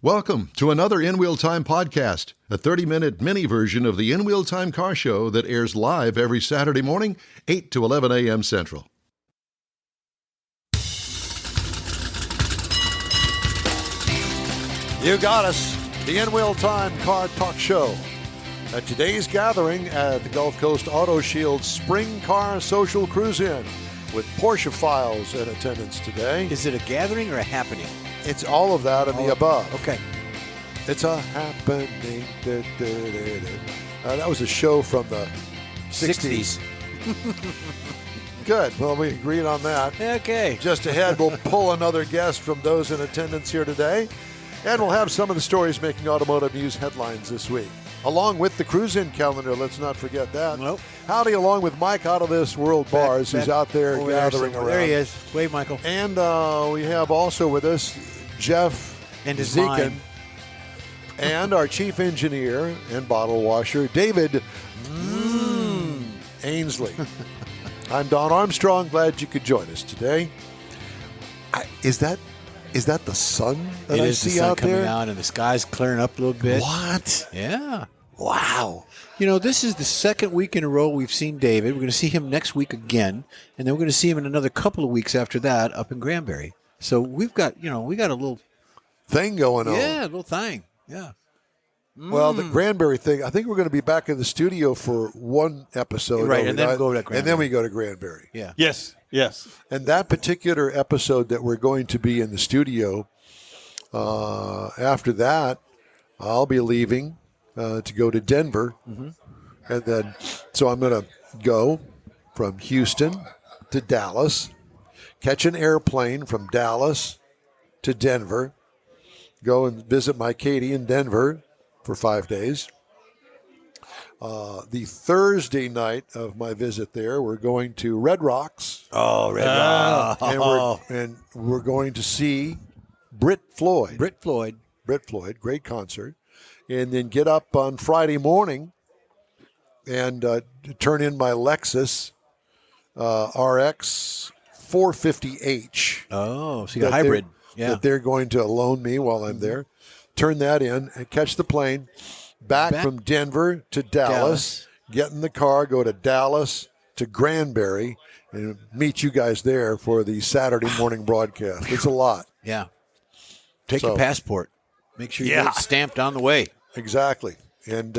Welcome to another In Wheel Time podcast, a 30-minute mini version of the In Wheel Time car show that airs live every Saturday morning, 8 to 11 a.m. Central. You got us, the In Wheel Time Car Talk Show. At today's gathering at the Gulf Coast Auto Shield Spring Car Social Cruise-In with Porsche files in attendance today. Is it a gathering or a happening? It's all of that and the above. Okay. It's a happening. That was a show from the 60s. Good. Well, we agreed on that. Okay. Just ahead, we'll pull another guest from those in attendance here today. And we'll have some of the stories making automotive news headlines this week. Along with the cruise-in calendar, let's not forget that. Nope. Howdy, along with Mike out of this World Bars, who's out there gathering around. There he is. Wave, Michael. And we have also with us Jeff and his Zekin, mind. and our chief engineer and bottle washer, David Ainsley. I'm Don Armstrong. Glad you could join us today. Is that the sun that I see out there? It is the sun coming out, and the sky's clearing up a little bit. What? Yeah. Wow. You know, this is the second week in a row we've seen David. We're going to see him next week again, and then we're going to see him in another couple of weeks after that up in Granbury. So we've got, a little thing going on. Yeah, a little thing. Yeah. Well, the Granbury thing, I think we're going to be back in the studio for one episode. Right, and then go to Granbury. And then we go to Granbury. Yeah. Yes. And that particular episode that we're going to be in the studio, after that, I'll be leaving to go to Denver. Mm-hmm. And then, so I'm going to go from Houston to Dallas, catch an airplane from Dallas to Denver, go and visit my Katie in Denver for 5 days. The Thursday night of my visit there, we're going to Red Rocks. Oh, Red Rocks. And we're going to see Britt Floyd. Britt Floyd, Great concert. And then get up on Friday morning and turn in my Lexus RX 450H. Oh, so you got a hybrid. That they're going to loan me while I'm there. Turn that in and catch the plane back from Denver to Dallas, get in the car, go to Dallas to Granbury, and meet you guys there for the Saturday morning broadcast. It's a lot. Yeah. Take your passport. Make sure you get it stamped on the way. Exactly. And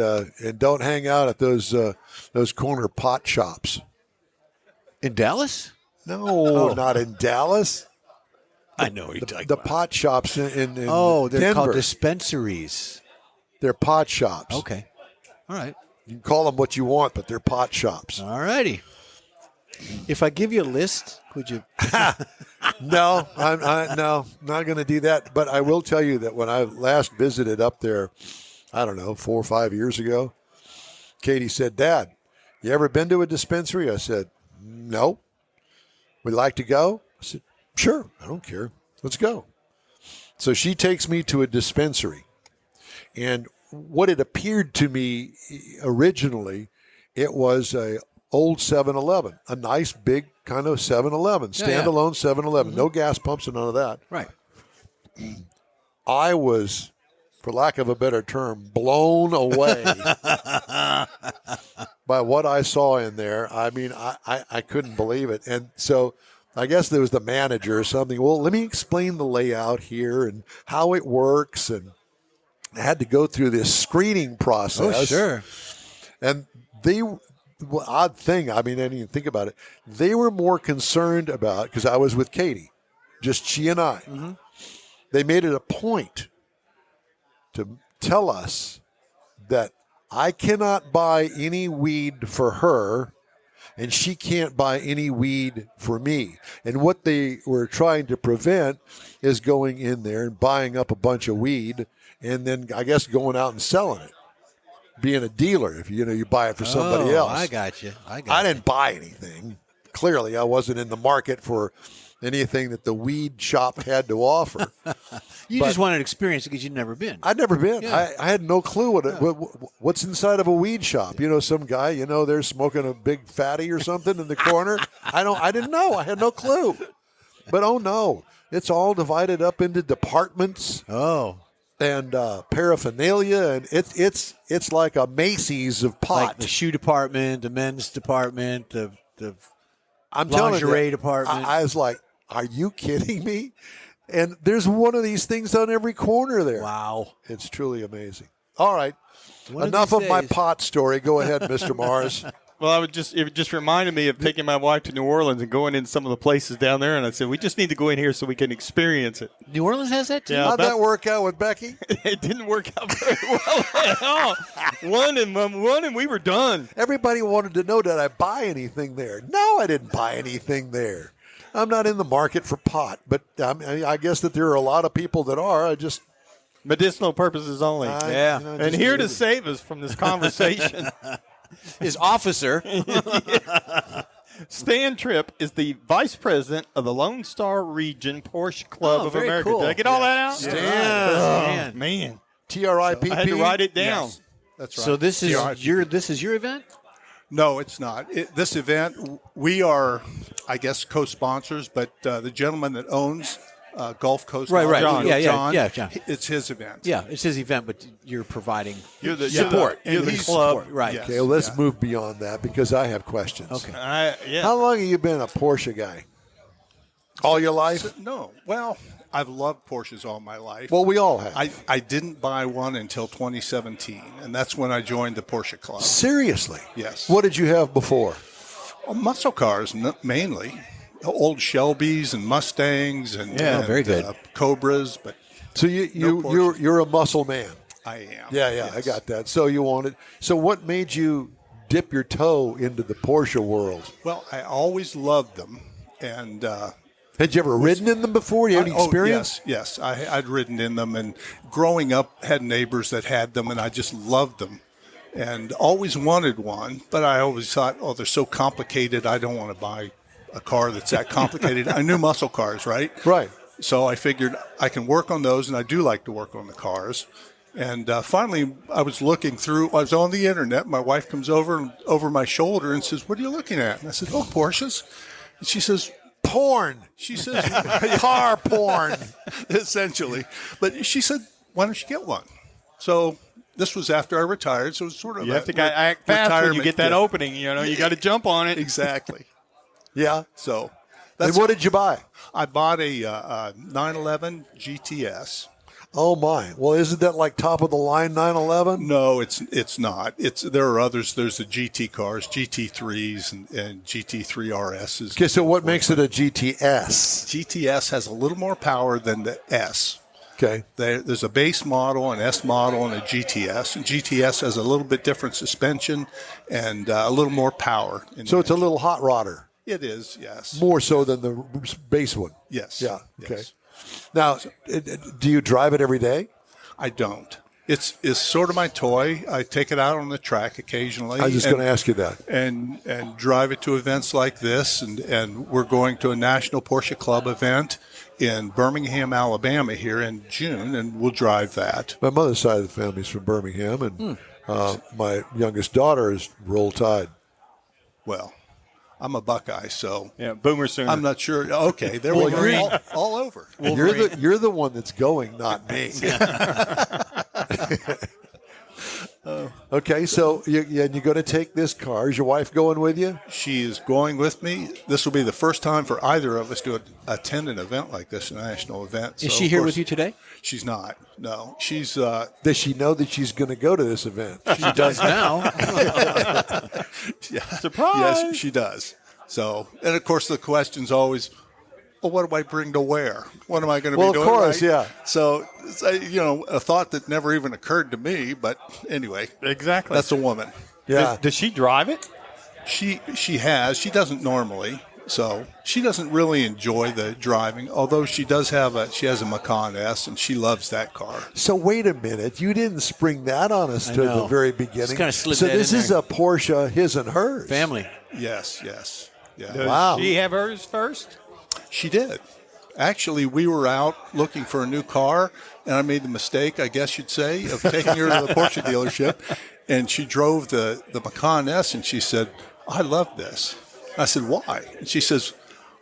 don't hang out at those corner pot shops. In Dallas? No, not in Dallas. I know what you're talking the about. pot shops in they're Denver. called dispensaries. They're pot shops. Okay. All right. You can call them what you want, but they're pot shops. All righty. If I give you a list, could you? No, I'm not going to do that. But I will tell you that when I last visited up there, I don't know, 4 or 5 years ago, Katie said, "Dad, you ever been to a dispensary?" I said, "No." "Would you like to go?" I said, "Sure, I don't care. Let's go." So she takes me to a dispensary. And what it appeared to me originally, it was a old 7-Eleven, a nice big kind of 7-Eleven, standalone 7-Eleven, no gas pumps and none of that. Right. I was, for lack of a better term, blown away by what I saw in there. I mean, I couldn't believe it. And so I guess there was the manager or something. Well, let me explain the layout here and how it works. And I had to go through this screening process. Oh, sure. And odd thing, I mean, I didn't even think about it. They were more concerned about, because I was with Katie, just she and I. Mm-hmm. They made it a point to tell us that I cannot buy any weed for her and she can't buy any weed for me. And what they were trying to prevent is going in there and buying up a bunch of weed and then I guess going out and selling it. Being a dealer, if you buy it for somebody else. I got you. I didn't buy anything. Clearly, I wasn't in the market for anything that the weed shop had to offer. You just wanted experience because you'd never been. I'd never been. Yeah. I had no clue what's inside of a weed shop. Some guy, they're smoking a big fatty or something in the corner. I didn't know. I had no clue. But oh no, it's all divided up into departments. Oh. and paraphernalia, and it's like a Macy's of pot. Like the shoe department, the men's department, the I'm telling lingerie you, department. I was like, are you kidding me? And there's one of these things on every corner there. Wow. It's truly amazing. All right. One of Enough these of my days. pot story. Go ahead, Mr. Mars. Well, it just reminded me of taking my wife to New Orleans and going in some of the places down there, and I said, we just need to go in here so we can experience it. New Orleans has that too? Yeah. How'd that work out with Becky? It didn't work out very well at all. One and we were done. Everybody wanted to know, did I buy anything there? No, I didn't buy anything there. I'm not in the market for pot, but I guess that there are a lot of people that are. I just Medicinal purposes only. Yeah. And here to save us from this conversation, His officer. Stan Tripp is the vice president of the Lone Star Region Porsche Club of very America. cool. Did I get all that out? Stan. Man. TRIPP. I had to write it down. Yes, that's right. So this is your event? No, it's not. This event, we are, I guess, co-sponsors, but the gentleman that owns Gulf Coast, Right. John, Yeah, John. it's his event. Yeah, it's his event, but you're providing You're the support. You're the he's club. support. Right. Yes. Okay, well, let's move beyond that because I have questions. Okay. How long have you been a Porsche guy? All your life? No, well, I've loved Porsches all my life. Well, we all have. I didn't buy one until 2017, and that's when I joined the Porsche Club. Seriously? Yes. What did you have before? Muscle cars, mainly. Old Shelbys and Mustangs and, very good. Cobras, but So Porsches. you're a muscle man. I am. Yeah, Yes. I got that. So you wanted. So what made you dip your toe into the Porsche world? Well, I always loved them, and Had you ever ridden in them before? You had any experience? Yes. I'd ridden in them, and growing up, had neighbors that had them, and I just loved them, and always wanted one. But I always thought, oh, they're so complicated. I don't want to buy a car that's that complicated. I knew muscle cars, right? Right. So I figured I can work on those, and I do like to work on the cars. And finally, I was looking through. I was on the internet. My wife comes over my shoulder and says, "What are you looking at?" And I said, "Oh, Porsches." And she says, Porn. She says, Car porn. essentially. But she said, "Why don't you get one?" So this was after I retired. So it was sort of You have to act fast when you get that opening. You know, you got to jump on it. Exactly. Yeah. So And what did you buy? I bought a 911 GTS. Oh my! Well, isn't that like top of the line 911? No, it's not. There are others. There's the GT cars, GT3s, and GT3 RSs. Okay, so what makes it a GTS? GTS has a little more power than the S. Okay. There's a base model, an S model, and a GTS. And GTS has a little bit different suspension and a little more power. So it's a little hot rodder, It is, yes. more so than the base one. Yes. Yeah. Okay. Yes. Now, do you drive it every day? I don't. It's sort of my toy. I take it out on the track occasionally. I was just going to ask you that. And drive it to events like this. And we're going to a National Porsche Club event in Birmingham, Alabama here in June, and we'll drive that. My mother's side of the family's from Birmingham, and my youngest daughter is Roll Tide. Well, I'm a Buckeye, so Yeah, Boomer Sooner. I'm not sure. Okay, there we go. All over. You're the one that's going, not me. Okay, so you're going to take this car. Is your wife going with you? She is going with me. This will be the first time for either of us to attend an event like this, a national event. Is So, she of here course, with you today? She's not. No, she's. Does she know that she's going to go to this event? She does now. Yeah, Surprise! Yes, she does. So, and of course, the question's always, well, what do I bring to wear? What am I going to Well, be of doing? course, right? yeah. So, it's, a thought that never even occurred to me. But anyway, Exactly. that's a woman. Yeah. Does she drive it? She has. She doesn't normally. So she doesn't really enjoy the driving, although she has a Macan S, and she loves that car. So wait a minute. You didn't spring that on us I to know. the very beginning. kinda slid so that this in is there. a Porsche, his and hers. Family. Yes. Yeah. Does Wow. she have hers first? She did. Actually, we were out looking for a new car, and I made the mistake, I guess you'd say, of taking her to the Porsche dealership. And she drove the Macan S, and she said, "I love this." I said, "Why?" And she says,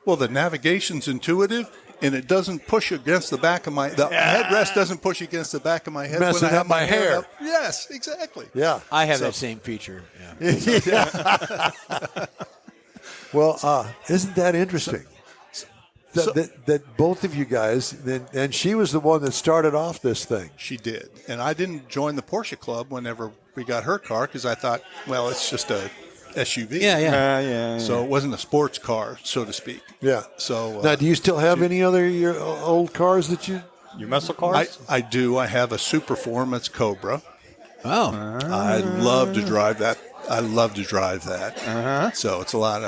"Well, the navigation's intuitive, and it doesn't push against the back of my. The headrest doesn't push against the back of my head Messing when I have up my hair. up. Yes, exactly. Yeah. I have that same feature. Yeah. Well, isn't that interesting? That both of you guys, and she was the one that started off this thing. She did, and I didn't join the Porsche Club whenever we got her car because I thought, well, it's just a SUV. Yeah. So it wasn't a sports car, so to speak. Yeah. So now, do you still have any other your old cars that you? Your muscle cars? I do. I have a Superformance Cobra. Oh. I love to drive that. So it's a lot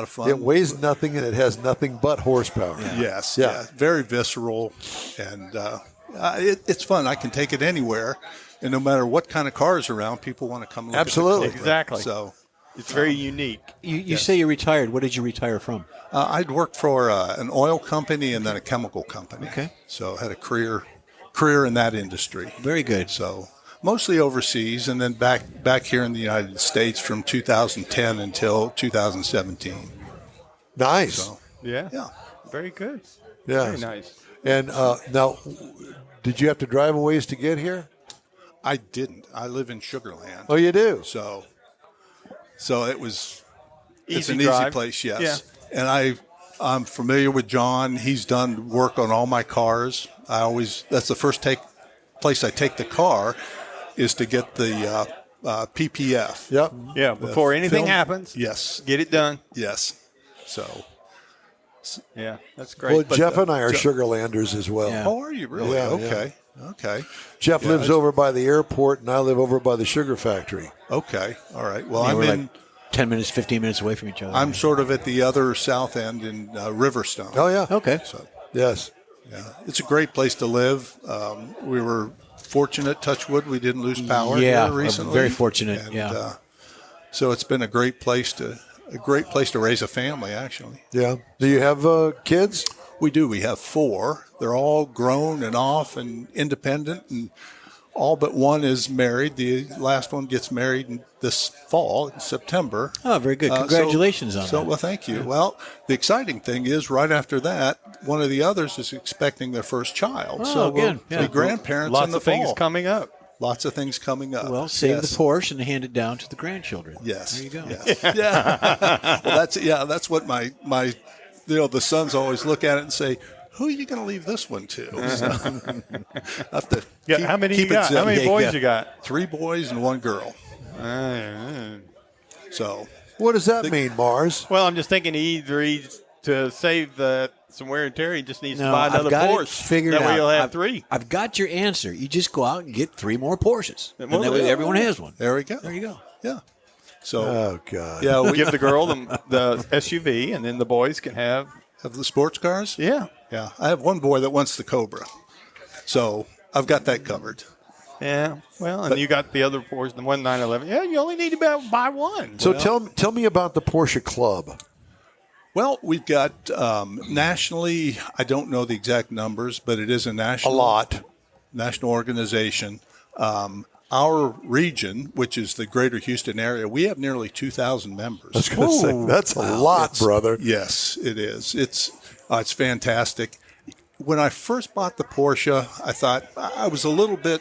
of fun. It weighs nothing and it has nothing but horsepower. Yes. Yeah. Yeah. Very visceral, and it's fun. I can take it anywhere, and no matter what kind of car is around, people want to come look Absolutely. at the Exactly. So It's very unique. You say you retired. What did you retire from? I'd worked for an oil company and then a chemical company. Okay. So I had a career in that industry. Very good. So mostly overseas, and then back here in the United States from 2010 until 2017. Nice. So Yeah. yeah. Very good. Yeah. Very nice. And now, did you have to drive a ways to get here? I didn't. I live in Sugar Land. Oh, you do? So it was it's Easy an drive. easy place, yes. Yeah. And I'm familiar with John. He's done work on all my cars. That's the first place I take the car is to get the PPF. Yep. Yeah, before anything film? happens, Yes. get it done. Yes. So. Yeah, that's great. Well, Jeff and I are Sugarlanders as well. Yeah. Oh, are you really? Yeah, okay. Okay. Jeff Yeah, lives it's- over by the airport, and I live over by the sugar factory. Okay. All right. Well, We're like 10 minutes, 15 minutes away from each other. I'm sort of at the other south end in Riverstone. Oh, yeah. Okay. So, Yes. yeah, it's a great place to live. We were fortunate, touch wood, we didn't lose power Yeah, here recently. very fortunate, And, yeah. So it's been a great place to raise a family, actually. Yeah. Do you have kids? We do. We have 4. They're all grown and off and independent, and all but one is married. The last one gets married this fall, in September. Oh, very good. Congratulations on that. Well, thank you. Well, the exciting thing is right after that, one of the others is expecting their first child. Oh, so again, we'll yeah. be grandparents Lots in the of things fall. coming up. Lots of things coming up. Well, save Yes. the Porsche and hand it down to the grandchildren. Yes. There you go. Yes. Yeah. Well, that's what my the sons always look at it and say, who are you going to leave this one to? So, I have to Yeah, keep- how many keep you got? it How many simple. boys you got? 3 boys and 1 girl. So What does that mean, Mars? Well, I'm just thinking to save some wear and tear, he just needs to No, buy I've another got it Porsche. figured that way out. you'll have I've, 3. I've got your answer. You just go out and get 3 more Porsches. And Well, that way yeah. everyone has one. there we go. There you go. Yeah. So Oh, God. yeah, we Give the girl the SUV, and then the boys can have. have the sports cars. Yeah. Yeah. I have one boy that wants the Cobra, so I've got that covered. Yeah. Well, and you got the other Porsche, the 911. Yeah, you only need to buy one. So tell me about the Porsche Club. Well, we've got nationally, I don't know the exact numbers, but it is a national national organization. Our region, which is the greater Houston area, we have nearly 2,000 members. I was going to say, that's a lot, brother. Yes, it is. It's fantastic. When I first bought the Porsche, I thought I was a little bit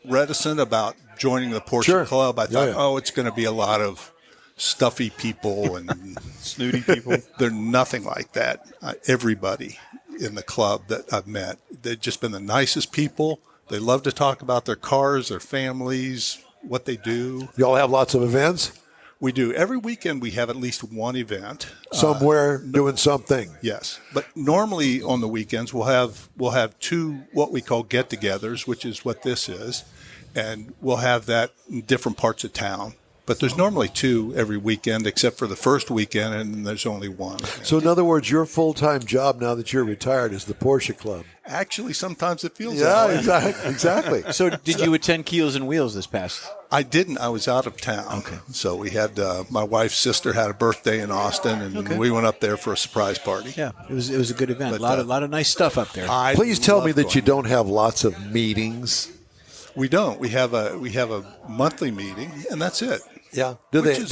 reticent about joining the Porsche Club. I thought, it's going to be a lot of stuffy people and Snooty people. They're nothing like that. Everybody in the club that I've met, they've just been the nicest people. They love to talk about their cars, their families, what they do. Y'all have lots of events? We do. Every weekend we have at least one event. Somewhere doing something. Yes. But normally on the weekends we'll have 2 what we call get-togethers, which is what this is. And we'll have that in different parts of town. But there's normally 2 every weekend, except for the first weekend, and then there's only 1. So, in other words, your full-time job now that you're retired is the Porsche Club. Actually, sometimes it feels that way. Exactly. So did you attend Keels and Wheels this past? I didn't. I was out of town. Okay. So we had my wife's sister had a birthday in Austin, and we went up there for a surprise party. Yeah, it was a good event. But, a lot of nice stuff up there. Please tell me love that you going. don't have lots of meetings. We don't. We have a monthly meeting, and that's it. Yeah. Do Which they is-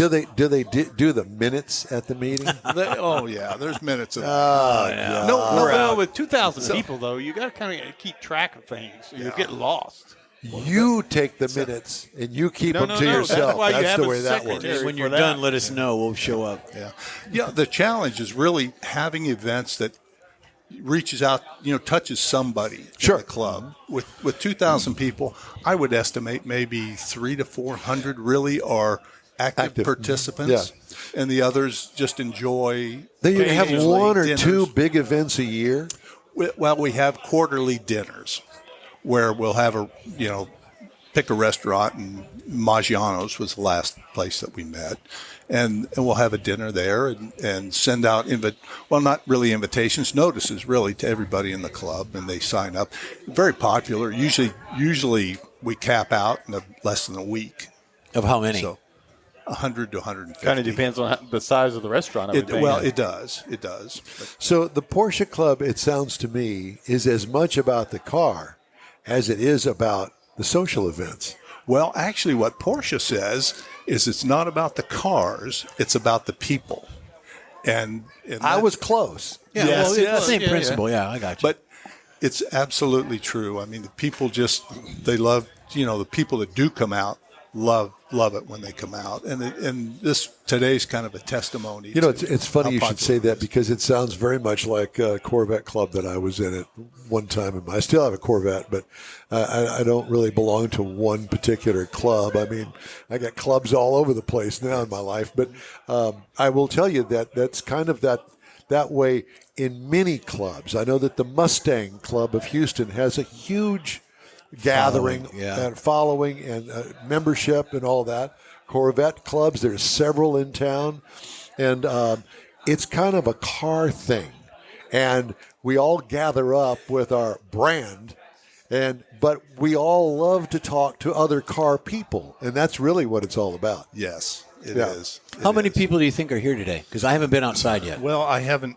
do the minutes at the meeting? Oh yeah, there's minutes of No, with 2,000 people though, you got to kind of keep track of things. You get lost. You take the minutes and you keep them to That's yourself. why you That's have the a way that works. secretary. When for you're that. done, let us know. We'll show up. Yeah. The challenge is really having events that reaches out, touches somebody Sure. in the club. With 2,000 people, I would estimate maybe 300 to 400 really are active participants, and the others just enjoy. Then you have occasionally one or dinners. two big events a year. Well, we have quarterly dinners where we'll have pick a restaurant, and Maggiano's was the last place that we met. And we'll have a dinner there and send out, not really invitations, notices really to everybody in the club, and they sign up. Very popular. Usually we cap out in less than a week. Of how many? So 100 to 150. Kind of depends on the size of the restaurant. I would think. It does. It does. But So the Porsche Club, it sounds to me, is as much about the car as it is about the social events. Well, actually, what Porsche says is it's not about the cars; it's about the people. And I was close. Yeah, Yes, well, yes. same Yeah, principle. Yeah, I got you. But it's absolutely true. I mean, the people they love. The people that do come out love it when they come out, and today's kind of a testimony. It's funny how you should popular say it that is. because it sounds very much like a Corvette club that I was in at one time. I still have a Corvette, but I don't really belong to one particular club. I mean, I got clubs all over the place now in my life, but I will tell you that that's kind of that way in many clubs. I know that the Mustang Club of Houston has a huge gathering and following and membership and all that. Corvette clubs, there's several in town, and it's kind of a car thing, and we all gather up with our brand, but we all love to talk to other car people, and that's really what it's all about. Yes, it Yeah. is. It how many is. people do you think are here today? Because I haven't been outside yet. Well, I haven't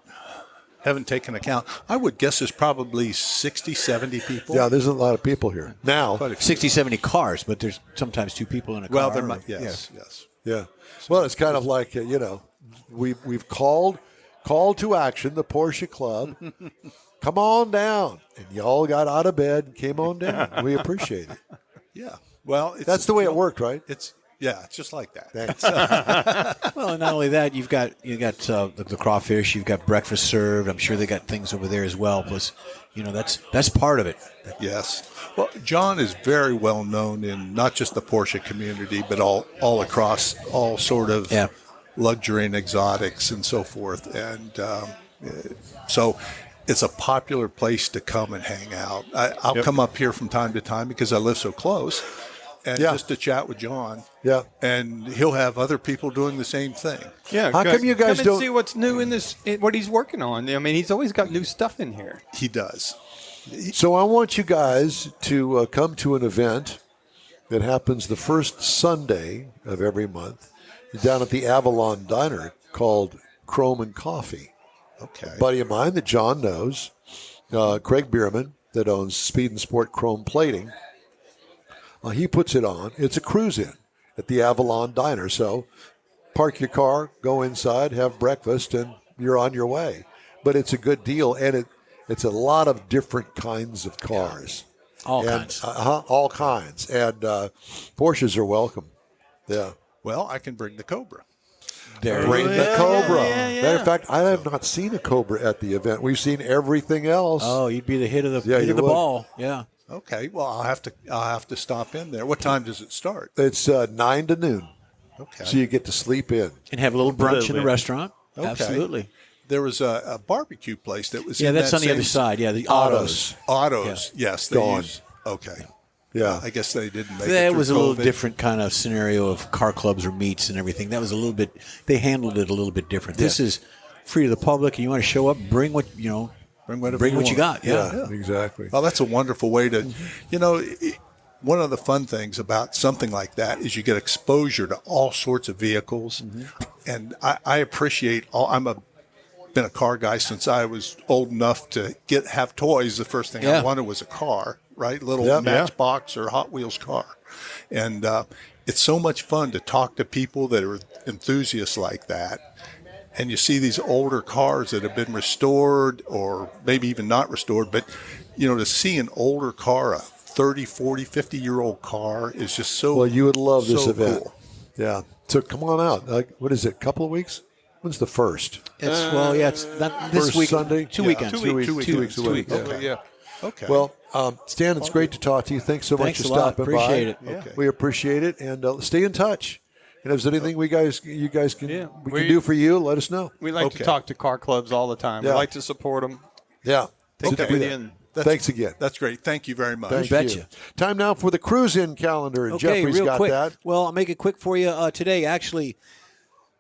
taken account. I would guess there's probably 60, 70 people. Yeah, there's a lot of people here now. Quite a few. 60, 70 cars, but there's sometimes two people in a car. Well, there might. Yes. Yeah. Well, it's kind of like we've called to action the Porsche Club. Come on down, and y'all got out of bed and came on down. We appreciate it. Yeah. Well, That's the way it worked, right? It's just like that. Thanks. Well, and not only that, you've got the crawfish, you've got breakfast served. I'm sure they got things over there as well. Plus, that's part of it. Yes. Well, John is very well known in not just the Porsche community, but all across all sort of luxury and exotics and so forth. And so it's a popular place to come and hang out. I'll come up here from time to time because I live so close. And just to chat with John. Yeah. And he'll have other people doing the same thing. Yeah, How come you guys come don't- and see what's new in what he's working on? I mean, he's always got new stuff in here. He does. So I want you guys to come to an event that happens the first Sunday of every month down at the Avalon Diner called Chrome and Coffee. Okay. A buddy of mine that John knows, Craig Bierman, that owns Speed and Sport Chrome Plating. He puts it on. It's a cruise-in at the Avalon Diner. So park your car, go inside, have breakfast, and you're on your way. But it's a good deal, and it's a lot of different kinds of cars. All kinds. All kinds. And Porsches are welcome. Yeah. Well, I can bring the Cobra. Bring the Cobra. Matter of fact, I have not seen a Cobra at the event. We've seen everything else. Oh, you'd be the hit of the Yeah, hit you of the would. ball. Yeah. Okay. Well, I'll have to stop in there. What time does it start? It's 9 to noon. Okay. So you get to sleep in. And have a little brunch in the bit. restaurant. Okay. Absolutely. There was a barbecue place that was Yeah, in that's that on the other same- side. Yeah, the autos. Autos. Yes. They Gone. okay. Yeah. I guess they didn't make it. That through was a little COVID. different kind of scenario of car clubs or meets and everything. That was a little bit. They handled it a little bit different. This is free to the public, and you want to show up, bring what Bring whatever bring you what you want. got. Yeah. Exactly. Well, that's a wonderful way to, one of the fun things about something like that is you get exposure to all sorts of vehicles, and I appreciate all. Been a car guy since I was old enough to have toys. The first thing I wanted was a car, right? Little Matchbox or Hot Wheels car, and it's so much fun to talk to people that are enthusiasts like that. And you see these older cars that have been restored or maybe even not restored. But, to see an older car, a 30, 40, 50-year-old car is just so Well, you would love this so event. cool. Yeah. So come on out. What is it, a couple of weeks? When's the first? It's not this First week. Sunday? 2 Yeah, weekends. 2 weeks away. weeks. Okay. Yeah. Okay. Well, Stan, it's great to talk to you. Thanks so much Thanks for a lot. stopping Appreciate by. it. Okay. We appreciate it, and stay in touch. And if there's anything you guys can We- do for you, let us know. We like to talk to car clubs all the time. Yeah. We like to support them. Yeah. Take it with you. That's- Thanks again. That's great. Thank you very much. Thank betcha. you. Time now for the cruise-in calendar, and Okay, Jeffrey's real got quick. that. Well, I'll make it quick for you today. Actually,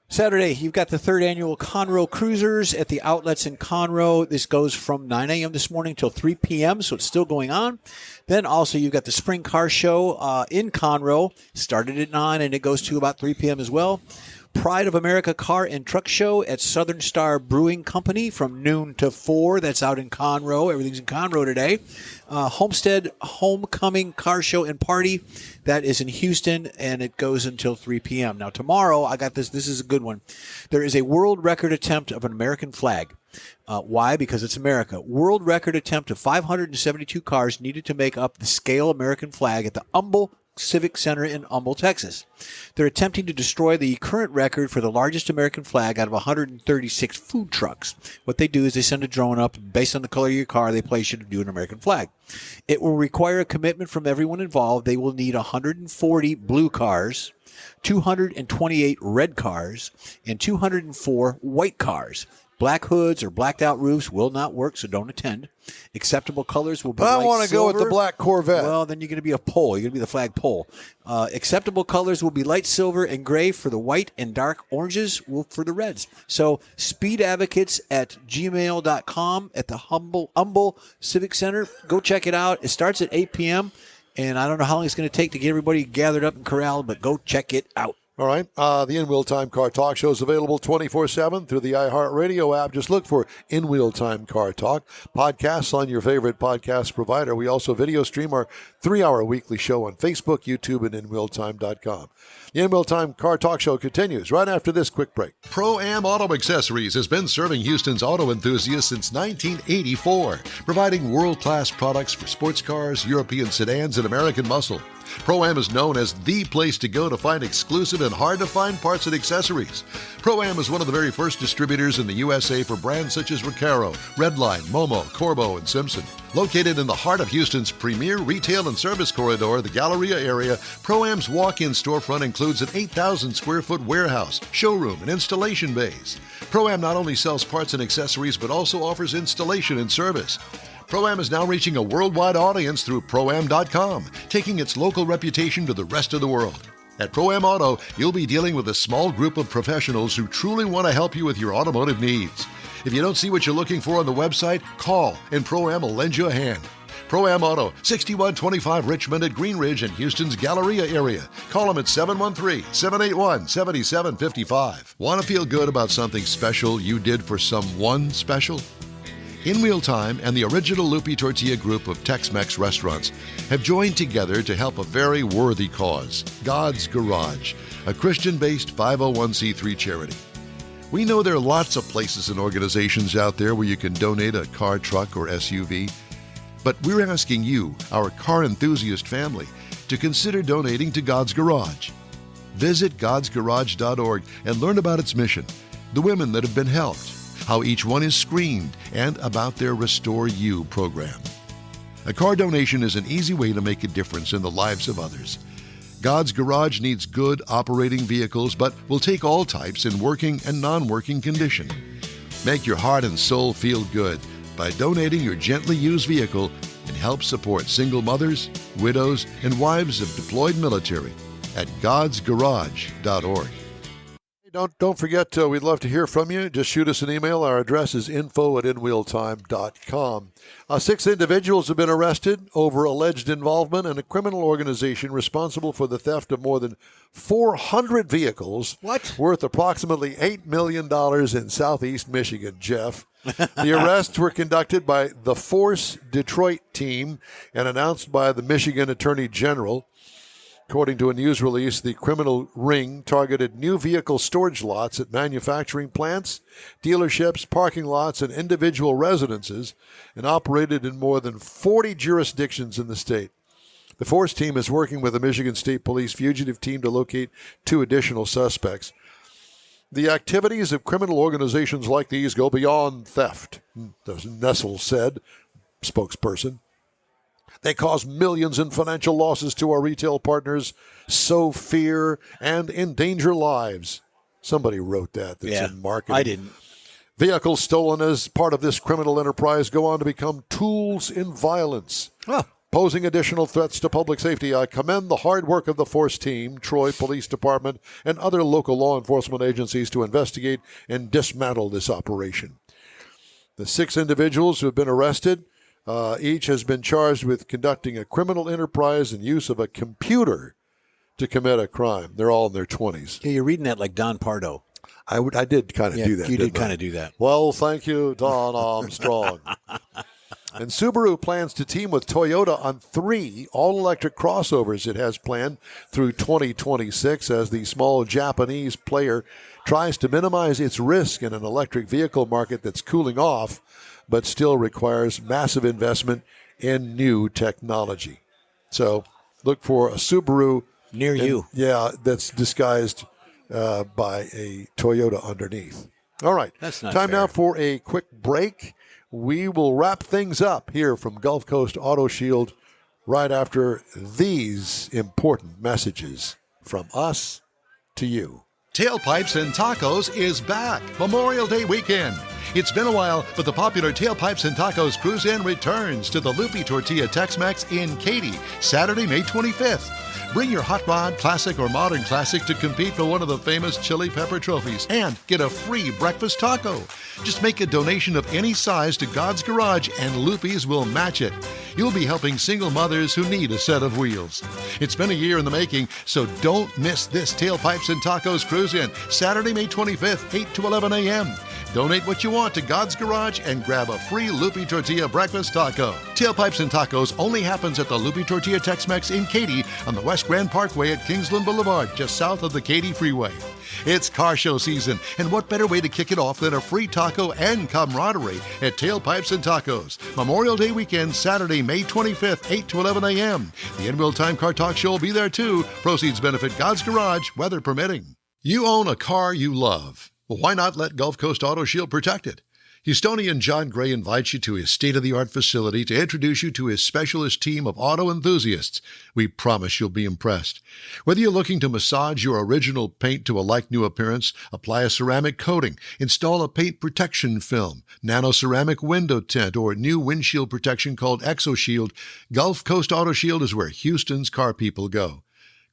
Saturday, you've got the 3rd annual Conroe Cruisers at the outlets in Conroe. This goes from 9 a.m. this morning till 3 p.m., so it's still going on. Then also you've got the Spring Car Show in Conroe. Started at 9, and it goes to about 3 p.m. as well. Pride of America Car and Truck Show at Southern Star Brewing Company from noon to 4. That's out in Conroe. Everything's in Conroe today. Homestead Homecoming Car Show and Party. That is in Houston, and it goes until 3 p.m. Now, tomorrow, I got this. This is a good one. There is a world record attempt of an American flag. Why? Because it's America. World record attempt of 572 cars needed to make up the scale American flag at the Humble Civic Center in Humble, Texas. They're attempting to destroy the current record for the largest American flag out of 136 food trucks. What they do is they send a drone up, based on the color of your car, they place you to do an American flag. It will require a commitment from everyone involved. They will need 140 blue cars, 228 red cars, and 204 white cars. Black hoods or blacked out roofs will not work, so don't attend. Acceptable colors will be I light want to go with the silver. black Corvette. Well, then you're going to be a pole. You're going to be the flag pole. Acceptable colors will be light silver and gray for the white and dark oranges for the reds. So speedadvocates at gmail.com at the Humble Civic Center. Go check it out. It starts at 8 p.m., and I don't know how long it's going to take to get everybody gathered up and corralled, but go check it out. All right. The In-Wheel Time Car Talk Show is available 24/7 through the iHeartRadio app. Just look for In-Wheel Time Car Talk. Podcasts on your favorite podcast provider. We also video stream our 3-hour weekly show on Facebook, YouTube, and InWheelTime.com. The In-Wheel Time Car Talk Show continues right after this quick break. ProAm Auto Accessories has been serving Houston's auto enthusiasts since 1984, providing world-class products for sports cars, European sedans, and American muscle. ProAm is known as the place to go to find exclusive and hard-to-find parts and accessories. ProAm is one of the very first distributors in the USA for brands such as Recaro, Redline, Momo, Corbo, and Simpson. Located in the heart of Houston's premier retail and service corridor, the Galleria area, ProAm's walk-in storefront includes an 8,000-square-foot warehouse, showroom, and installation bays. ProAm not only sells parts and accessories, but also offers installation and service. ProAm is now reaching a worldwide audience through ProAm.com, taking its local reputation to the rest of the world. At ProAm Auto, you'll be dealing with a small group of professionals who truly want to help you with your automotive needs. If you don't see what you're looking for on the website, call and ProAm will lend you a hand. ProAm Auto, 6125 Richmond at Green Ridge in Houston's Galleria area. Call them at 713-781-7755. Want to feel good about something special you did for someone special? In-Wheel Time and the original Lupi Tortilla group of Tex-Mex restaurants have joined together to help a very worthy cause, God's Garage, a Christian-based 501c3 charity. We know there are lots of places and organizations out there where you can donate a car, truck, or SUV, but we're asking you, our car enthusiast family, to consider donating to God's Garage. Visit godsgarage.org and learn about its mission, the women that have been helped, how each one is screened, and about their Restore You program. A car donation is an easy way to make a difference in the lives of others. God's Garage needs good operating vehicles, but will take all types in working and non-working condition. Make your heart and soul feel good by donating your gently used vehicle and help support single mothers, widows, and wives of deployed military at godsgarage.org. Don't forget, we'd love to hear from you. Just shoot us an email. Our address is info@inwheeltime.com. 6 individuals have been arrested over alleged involvement in a criminal organization responsible for the theft of more than 400 vehicles worth approximately $8 million in southeast Michigan, Jeff. The arrests were conducted by the Force Detroit team and announced by the Michigan Attorney General. According to a news release, the criminal ring targeted new vehicle storage lots at manufacturing plants, dealerships, parking lots, and individual residences, and operated in more than 40 jurisdictions in the state. The Force team is working with the Michigan State Police fugitive team to locate 2 additional suspects. The activities of criminal organizations like these go beyond theft, Nessel said, spokesperson. They cause millions in financial losses to our retail partners, sow fear, and endanger lives. Somebody wrote that. That's in marketing. I didn't. Vehicles stolen as part of this criminal enterprise go on to become tools in violence, posing additional threats to public safety. I commend the hard work of the Force team, Troy Police Department, and other local law enforcement agencies to investigate and dismantle this operation. The 6 individuals who have been arrested, each has been charged with conducting a criminal enterprise and use of a computer to commit a crime. They're all in their 20s. Yeah, you're reading that like Don Pardo. I did kind of do that. You did kind of do that. Well, thank you, Don Armstrong. And Subaru plans to team with Toyota on 3 all-electric crossovers it has planned through 2026 as the small Japanese player tries to minimize its risk in an electric vehicle market that's cooling off but still requires massive investment in new technology. So look for a Subaru near you. Yeah, that's disguised by a Toyota underneath. All right. That's not time fair. now for a quick break. We will wrap things up here from Gulf Coast Auto Shield right after these important messages from us to you. Tailpipes and Tacos is back. Memorial Day weekend. It's been a while, but the popular Tailpipes and Tacos Cruise-In returns to the Loopy Tortilla Tex-Mex in Katy, Saturday, May 25th. Bring your hot rod, classic, or modern classic to compete for one of the famous chili pepper trophies and get a free breakfast taco. Just make a donation of any size to God's Garage and Loopy's will match it. You'll be helping single mothers who need a set of wheels. It's been a year in the making, so don't miss this Tailpipes and Tacos Cruise-In, Saturday, May 25th, 8 to 11 a.m. Donate what you want to God's Garage and grab a free Loopy Tortilla breakfast taco. Tailpipes and Tacos only happens at the Loopy Tortilla Tex-Mex in Katy on the West Grand Parkway at Kingsland Boulevard, just south of the Katy Freeway. It's car show season, and what better way to kick it off than a free taco and camaraderie at Tailpipes and Tacos. Memorial Day weekend, Saturday, May 25th, 8 to 11 a.m. The In Real Time Car Talk Show will be there too. Proceeds benefit God's Garage, weather permitting. You own a car you love. Well, why not let Gulf Coast Auto Shield protect it? Houstonian John Gray invites you to his state-of-the-art facility to introduce you to his specialist team of auto enthusiasts. We promise you'll be impressed. Whether you're looking to massage your original paint to a like-new appearance, apply a ceramic coating, install a paint protection film, nano-ceramic window tint, or new windshield protection called ExoShield, Gulf Coast Auto Shield is where Houston's car people go.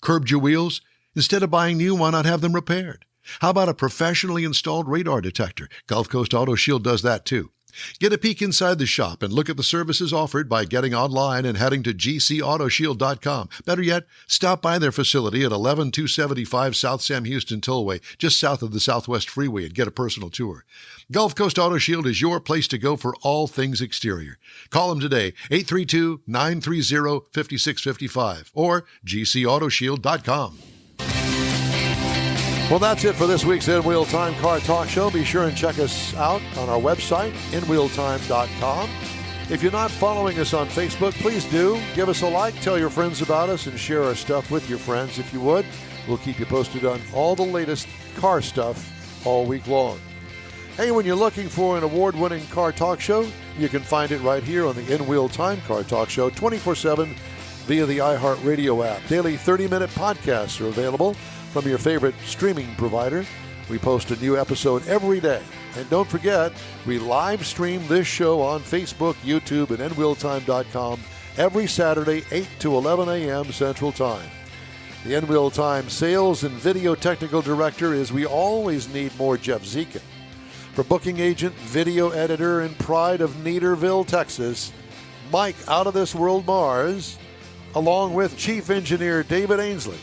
Curbed your wheels? Instead of buying new, why not have them repaired? How about a professionally installed radar detector? Gulf Coast Auto Shield does that too. Get a peek inside the shop and look at the services offered by getting online and heading to gcautoshield.com. Better yet, stop by their facility at 11275 South Sam Houston Tollway, just south of the Southwest Freeway, and get a personal tour. Gulf Coast Auto Shield is your place to go for all things exterior. Call them today, 832-930-5655 or gcautoshield.com. Well, that's it for this week's In Wheel Time Car Talk Show. Be sure and check us out on our website, inwheeltime.com. If you're not following us on Facebook, please do. Give us a like, tell your friends about us, and share our stuff with your friends if you would. We'll keep you posted on all the latest car stuff all week long. Hey, when you're looking for an award-winning car talk show, you can find it right here on the In Wheel Time Car Talk Show 24/7 via the iHeartRadio app. Daily 30-minute podcasts are available from your favorite streaming provider. We post a new episode every day. And don't forget, we live stream this show on Facebook, YouTube, and InWheelTime.com every Saturday, 8 to 11 a.m. Central Time. The In-Wheel Time Sales and Video Technical Director is we always need more Jeff Zekin. For booking agent, video editor, and pride of Neaterville, Texas, Mike Out of This World Mars, along with Chief Engineer David Ainsley.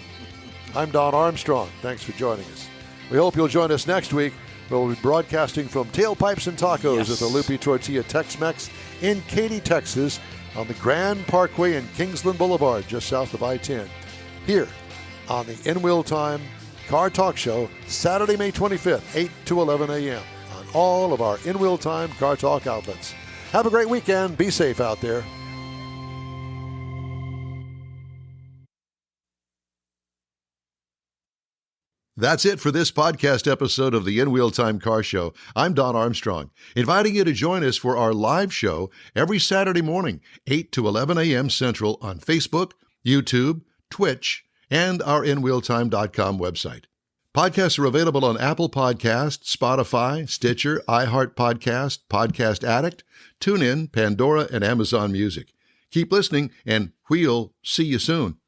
I'm Don Armstrong. Thanks for joining us. We hope you'll join us next week. We'll be broadcasting from Tailpipes and Tacos at the Loopy Tortilla Tex-Mex in Katy, Texas, on the Grand Parkway and Kingsland Boulevard, just south of I-10. here on the In Wheel Time Car Talk Show, Saturday, May 25th, 8 to 11 a.m. on all of our In Wheel Time Car Talk outlets. Have a great weekend. Be safe out there. That's it for this podcast episode of the In Wheel Time Car Show. I'm Don Armstrong, inviting you to join us for our live show every Saturday morning, 8 to 11 a.m. Central on Facebook, YouTube, Twitch, and our InWheelTime.com website. Podcasts are available on Apple Podcasts, Spotify, Stitcher, iHeart Podcast, Podcast Addict, TuneIn, Pandora, and Amazon Music. Keep listening, and we'll see you soon.